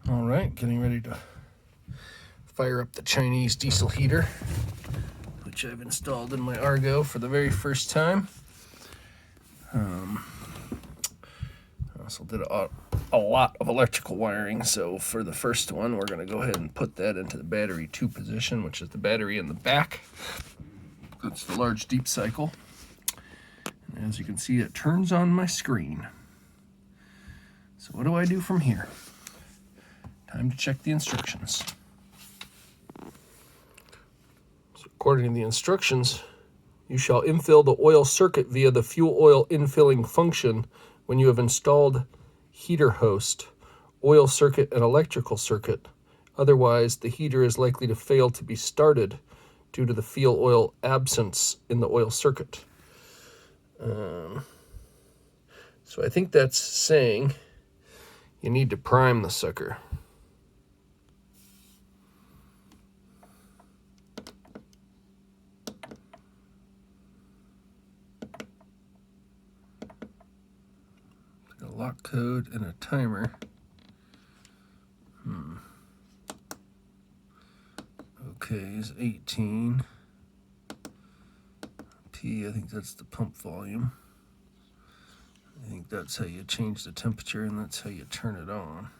All right, getting ready to fire up the Chinese diesel heater, which I've installed in my Argo for the very first time. I also did a lot of electrical wiring, so for the first one, we're going to go ahead and put that into the battery 2 position, which is the battery in the back. That's the large deep cycle. And as you can see, it turns on my screen. So what do I do from here? Time to check the instructions. So according to the instructions, you shall infill the oil circuit via the fuel oil infilling function when you have installed heater host, oil circuit, and electrical circuit. Otherwise, the heater is likely to fail to be started due to the fuel oil absence in the oil circuit. So I think that's saying you need to prime the sucker. A lock code and a timer. Okay, is 18. P, I think that's the pump volume. I think that's how you change the temperature, and that's how you turn it on.